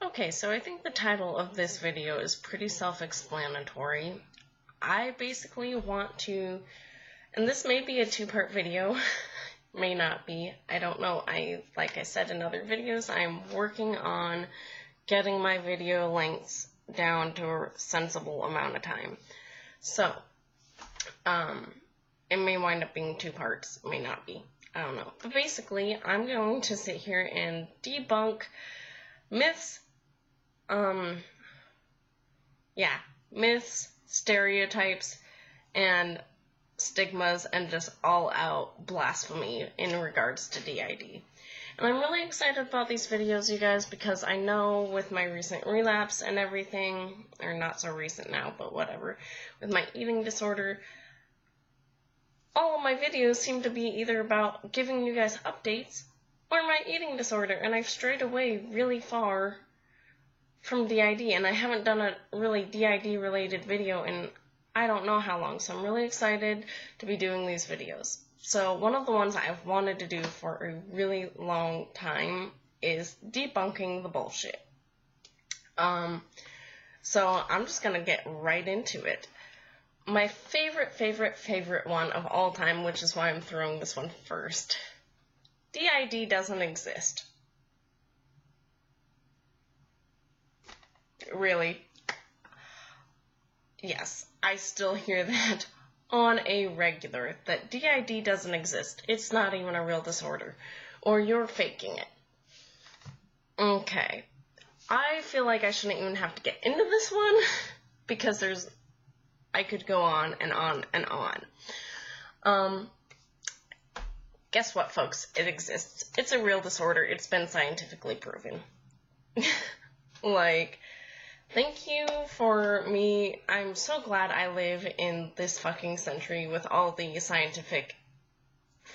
Okay, so I think the title of this video is pretty self-explanatory. I basically want to, and this may be a two-part video, may not be, I don't know. Like I said in other videos, I'm working on getting my video lengths down to a sensible amount of time. So, it may wind up being two parts, it may not be, I don't know. But basically, I'm going to sit here and debunk myths, myths, stereotypes, and stigmas, and just all-out blasphemy in regards to DID. And I'm really excited about these videos, you guys, because I know with my recent relapse and everything, or not so recent now, but whatever, with my eating disorder, all of my videos seem to be either about giving you guys updates or my eating disorder, and I've strayed away really far from DID, and I haven't done a really DID-related video in I don't know how long, so I'm really excited to be doing these videos. So one of the ones I've wanted to do for a really long time is debunking the bullshit. So I'm just gonna get right into it. My favorite one of all time, which is why I'm throwing this one first. DID doesn't exist. Really? Yes, I still hear that on a regular, that DID doesn't exist. It's not even a real disorder. Or you're faking it. Okay. I feel like I shouldn't even have to get into this one, because I could go on and on and on. Guess what, folks? It exists. It's a real disorder. It's been scientifically proven. Like, thank you for me. I'm so glad I live in this fucking century with all the scientific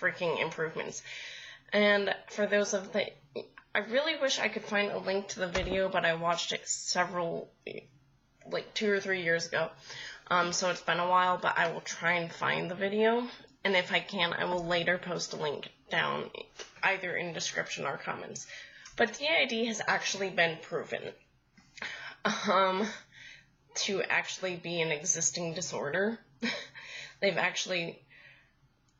freaking improvements. And for those of the, I really wish I could find a link to the video, but I watched it like 2 or 3 years ago. So it's been a while, but I will try and find the video. And if I can, I will later post a link down either in description or comments. But DID has actually been proven to actually be an existing disorder. They've actually,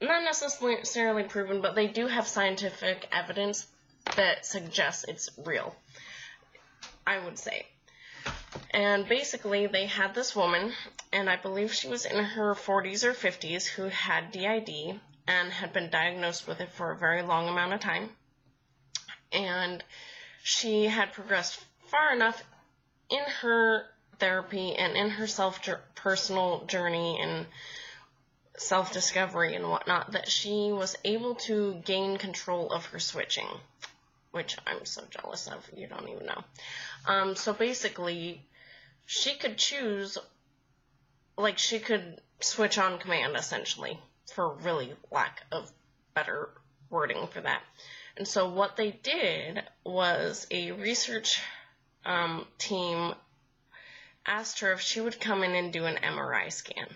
not necessarily proven, but they do have scientific evidence that suggests it's real, I would say. And basically, they had this woman, and I believe she was in her 40s or 50s, who had DID and had been diagnosed with it for a very long amount of time. And she had progressed far enough in her therapy and in her personal journey and self-discovery and whatnot that she was able to gain control of her switching, which I'm so jealous of, you don't even know. So basically, she could choose, like, she could switch on command, essentially, for really lack of better wording for that. And so what they did was a research team asked her if she would come in and do an MRI scan.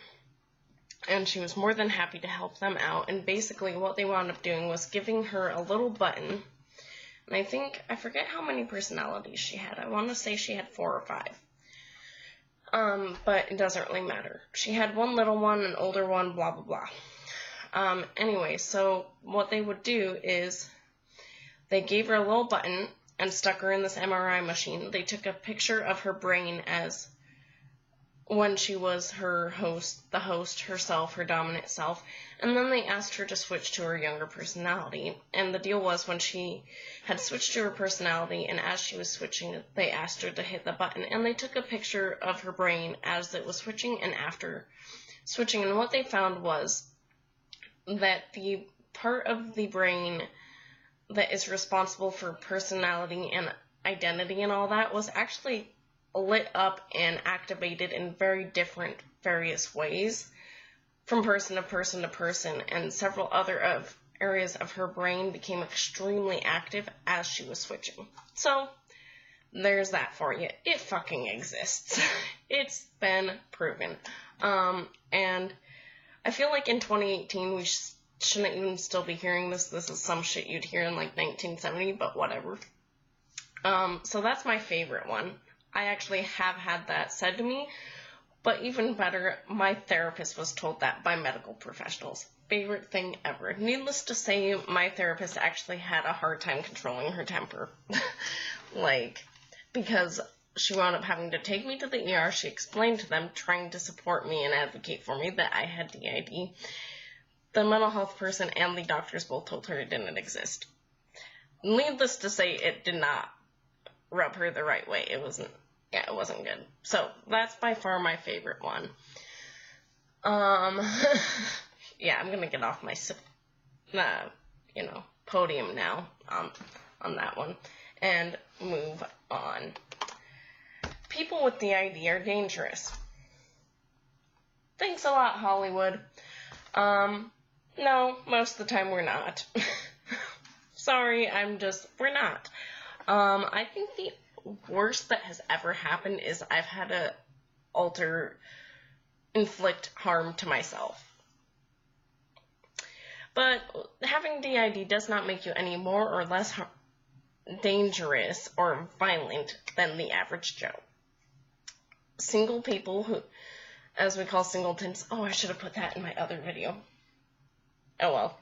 And she was more than happy to help them out. And basically what they wound up doing was giving her a little button. And I forget how many personalities she had. I want to say she had 4 or 5. But it doesn't really matter. She had one little one, an older one, blah, blah, blah. Anyway, so what they would do is they gave her a little button and stuck her in this MRI machine. They took a picture of her brain as when she was the host herself, her dominant self, and then they asked her to switch to her younger personality. And the deal was, when she had switched to her personality, and as she was switching, they asked her to hit the button, and they took a picture of her brain as it was switching and after switching, and what they found was that the part of the brain that is responsible for personality and identity and all that was actually lit up and activated in very different, various ways from person to person to person, and several other areas of her brain became extremely active as she was switching. So, there's that for you. It fucking exists. It's been proven. And I feel like in 2018 we shouldn't even still be hearing this. This is some shit you'd hear in like 1970, but whatever. So that's my favorite one. I actually have had that said to me, but even better, my therapist was told that by medical professionals. Favorite thing ever. Needless to say, my therapist actually had a hard time controlling her temper. Because she wound up having to take me to the ER. She explained to them, trying to support me and advocate for me, that I had DID. The mental health person and the doctors both told her it didn't exist. Needless to say, it did not rub her the right way. It wasn't good. So, that's by far my favorite one. Yeah, I'm gonna get off my, podium now, on that one, and move on. People with DID are dangerous. Thanks a lot, Hollywood. No, most of the time we're not. Sorry, we're not. I think the worst that has ever happened is I've had a alter inflict harm to myself. But having DID does not make you any more or less dangerous or violent than the average Joe. Single people who, as we call singletons, I should have put that in my other video. Oh well.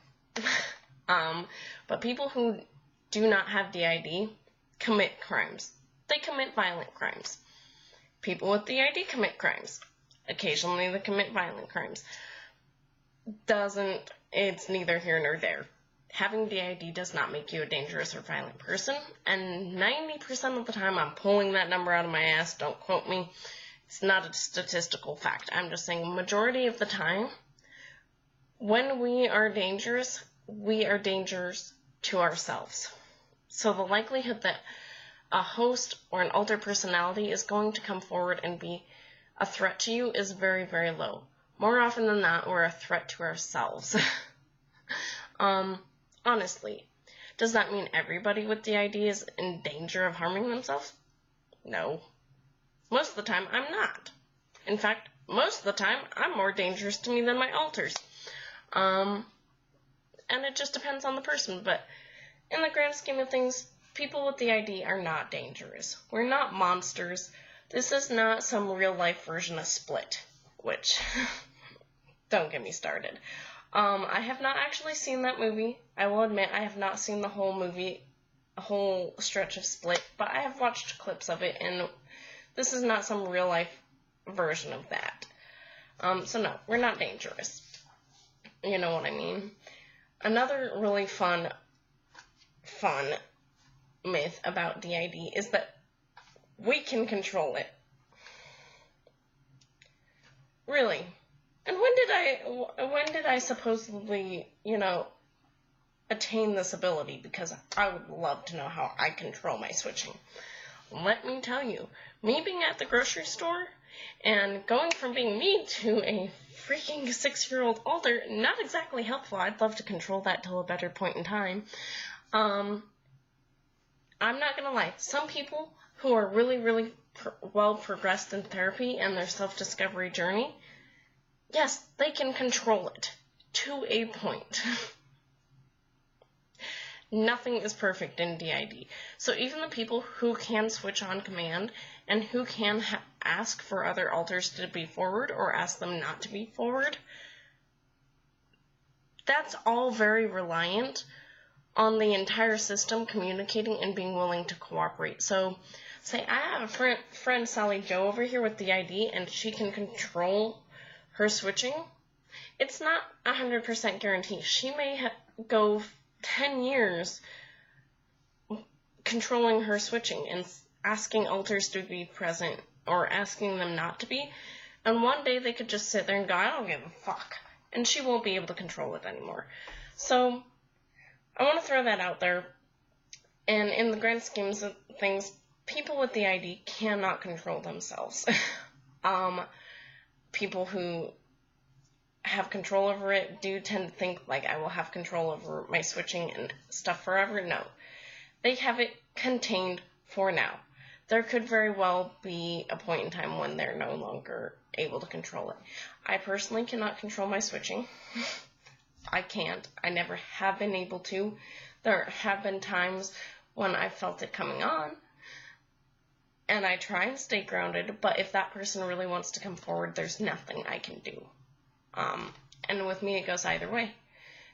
But people who do not have DID commit crimes. They commit violent crimes. People with DID commit crimes. Occasionally they commit violent crimes. It's neither here nor there. Having DID does not make you a dangerous or violent person, and 90% of the time, I'm pulling that number out of my ass, don't quote me. It's not a statistical fact. I'm just saying majority of the time, when we are dangerous to ourselves. So the likelihood that a host or an alter personality is going to come forward and be a threat to you is very, very low. More often than not, we're a threat to ourselves. Honestly, does that mean everybody with DID is in danger of harming themselves? No. Most of the time, I'm not. In fact, most of the time, I'm more dangerous to me than my alters. And it just depends on the person, but in the grand scheme of things, people with DID are not dangerous. We're not monsters. This is not some real-life version of Split, which, don't get me started. I have not actually seen that movie. I will admit I have not seen the whole movie, a whole stretch of Split, but I have watched clips of it, and this is not some real-life version of that. So no, we're not dangerous. You know what I mean? Another really fun myth about DID is that we can control it. Really? And when did I supposedly, attain this ability? Because I would love to know how I control my switching. Let me tell you, me being at the grocery store and going from being me to a freaking 6-year-old alter, not exactly helpful. I'd love to control that till a better point in time. I'm not gonna lie. Some people who are really, really well progressed in therapy and their self-discovery journey, yes, they can control it to a point. Nothing is perfect in DID. So even the people who can switch on command and who can ask for other alters to be forward or ask them not to be forward, that's all very reliant on the entire system communicating and being willing to cooperate. So, say I have a friend Sally Jo over here with DID and she can control her switching. It's not 100% guarantee. She may go 10 years controlling her switching and asking alters to be present or asking them not to be, and one day they could just sit there and go, I don't give a fuck, and she won't be able to control it anymore. So I want to throw that out there, and in the grand schemes of things, people with DID cannot control themselves. People who have control over it do tend to think, like, I will have control over my switching and stuff forever. No. They have it contained for now. There could very well be a point in time when they're no longer able to control it. I personally cannot control my switching. I can't. I never have been able to. There have been times when I felt it coming on, And I try and stay grounded, but if that person really wants to come forward, there's nothing I can do. And with me, it goes either way.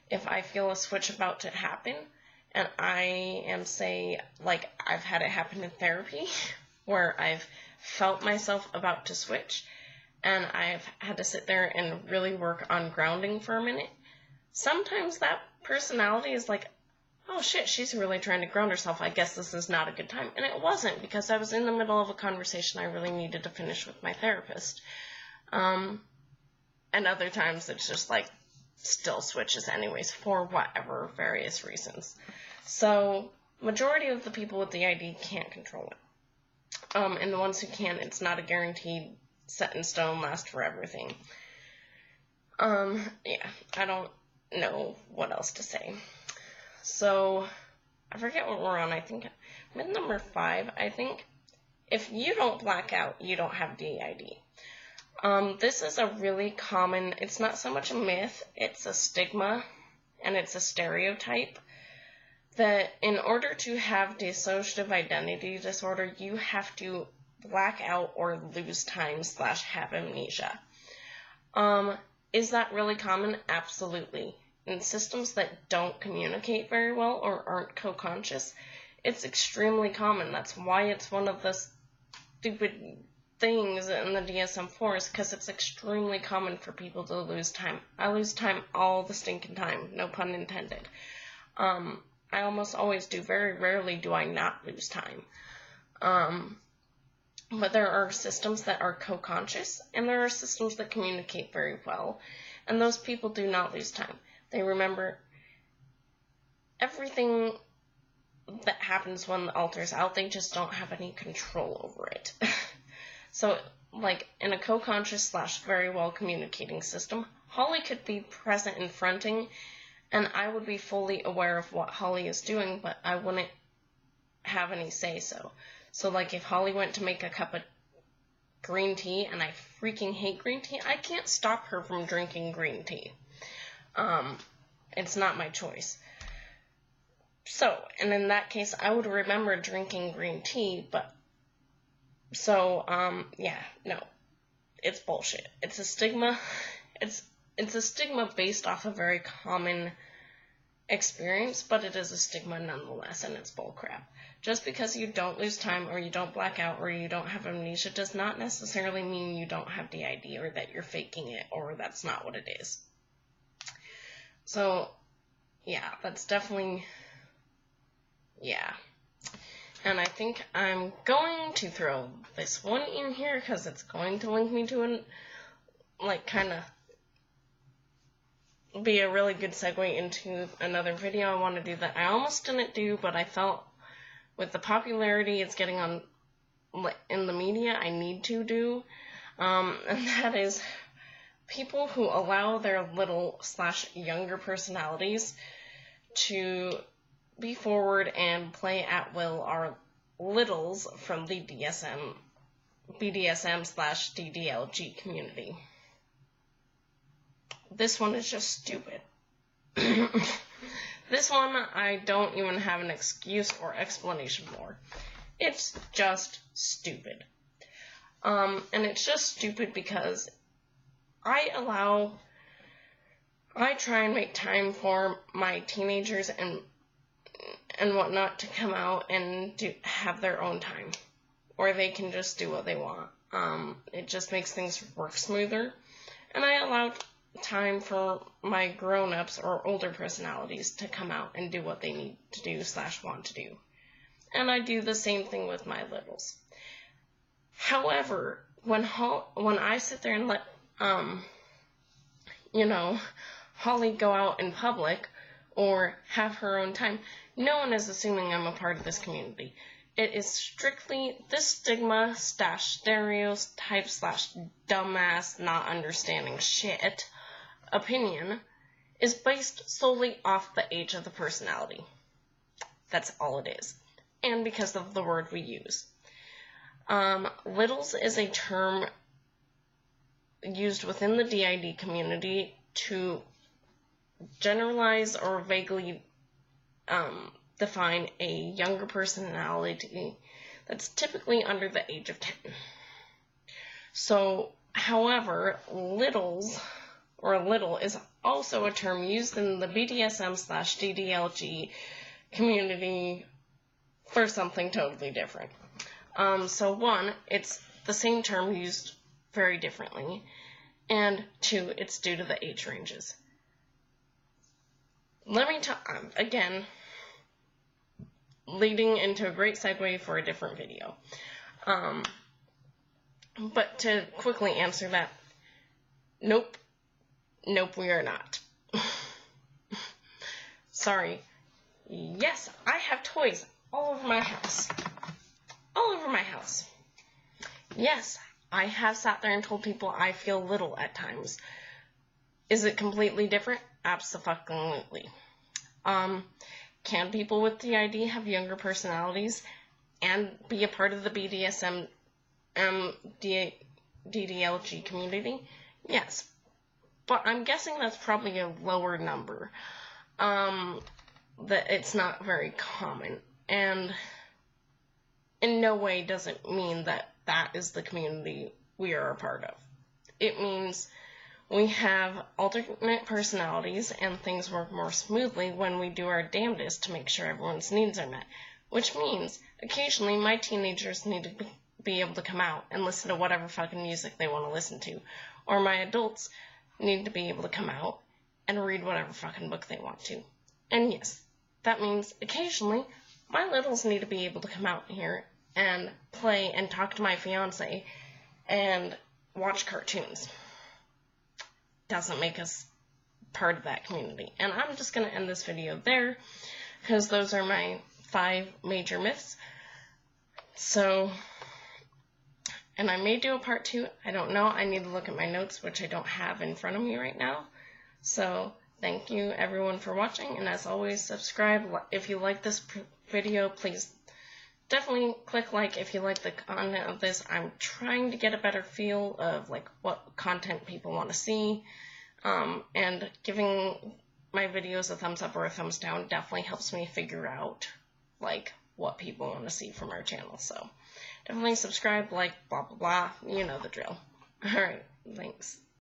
If I feel a switch about to happen, and I am, say, like, I've had it happen in therapy, where I've felt myself about to switch, and I've had to sit there and really work on grounding for a minute, sometimes that personality is like, oh shit, she's really trying to ground herself. I guess this is not a good time. And it wasn't, because I was in the middle of a conversation I really needed to finish with my therapist. And other times it's just like, still switches anyways, for whatever various reasons. So, majority of the people with D.I.D. can't control it. And the ones who can, it's not a guaranteed, set in stone, last forever thing. Yeah, I don't know what else to say. So, I forget what we're on. I think I'm at number 5. I think if you don't black out, you don't have D.I.D. This is a really common, it's not so much a myth, it's a stigma, and it's a stereotype, that in order to have dissociative identity disorder, you have to black out or lose time / have amnesia. Is that really common? Absolutely. In systems that don't communicate very well or aren't co-conscious, it's extremely common. That's why it's one of the stupid things in the DSM-4, is because it's extremely common for people to lose time. I lose time all the stinking time, no pun intended. I almost always do. Very rarely do I not lose time. But there are systems that are co-conscious, and there are systems that communicate very well, and those people do not lose time. They remember everything that happens when the altar's out. They just don't have any control over it. So, like, in a co-conscious / very well communicating system, Holly could be present and fronting, and I would be fully aware of what Holly is doing, but I wouldn't have any say-so. So, like, if Holly went to make a cup of green tea, and I freaking hate green tea, I can't stop her from drinking green tea. It's not my choice. So, and in that case, I would remember drinking green tea, but, so, yeah, no, it's bullshit. It's a stigma. It's a stigma based off a very common experience, but it is a stigma nonetheless, and it's bullcrap. Just because you don't lose time, or you don't black out, or you don't have amnesia, does not necessarily mean you don't have D.I.D., or that you're faking it, or that's not what it is. So, yeah, that's definitely, yeah. And I think I'm going to throw this one in here, because it's going to link me to kind of be a really good segue into another video I want to do that I almost didn't do, but I felt with the popularity it's getting on in the media, I need to do, and that is people who allow their little / younger personalities to be forward and play at will are littles from the BDSM/DDLG community. This one is just stupid. This one I don't even have an excuse or explanation for. It's just stupid. And it's just stupid because I try and make time for my teenagers and whatnot to come out and have their own time, or they can just do what they want. It just makes things work smoother, and I allow time for my grown-ups or older personalities to come out and do what they need to do / want to do. And I do the same thing with my littles. However, when I sit there and let, Holly go out in public or have her own time, no one is assuming I'm a part of this community. It is strictly this stigma / stereotype / dumbass not understanding shit opinion is based solely off the age of the personality. That's all it is. And because of the word we use. Littles is a term used within the D.I.D. community to generalize or vaguely define a younger personality that's typically under the age of 10. So, however, littles, or little, is also a term used in the BDSM/DDLG community for something totally different. So one, it's the same term used very differently, and two, it's due to the age ranges. Let me again, leading into a great segue for a different video. But to quickly answer that, nope, we are not. Sorry. Yes, I have toys all over my house. All over my house. Yes, I have sat there and told people I feel little at times. Is it completely different? Abso-fucking-lutely. Can people with D.I.D. have younger personalities and be a part of the BDSM DDLG community? Yes. But I'm guessing that's probably a lower number. That it's not very common. And in no way does it mean that that is the community we are a part of. It means we have alternate personalities and things work more smoothly when we do our damnedest to make sure everyone's needs are met. Which means, occasionally, my teenagers need to be able to come out and listen to whatever fucking music they want to listen to. Or my adults need to be able to come out and read whatever fucking book they want to. And yes, that means occasionally my littles need to be able to come out here and play and talk to my fiance and watch cartoons. Doesn't make us part of that community. And I'm just going to end this video there because those are my 5 major myths. So, and I may do a part 2. I don't know. I need to look at my notes, which I don't have in front of me right now. So, thank you everyone for watching, and as always, subscribe. If you like this video, please definitely click like if you like the content of this. I'm trying to get a better feel of like what content people want to see, and giving my videos a thumbs up or a thumbs down definitely helps me figure out like what people want to see from our channel. So definitely subscribe, like, blah blah blah, you know the drill. Alright, thanks.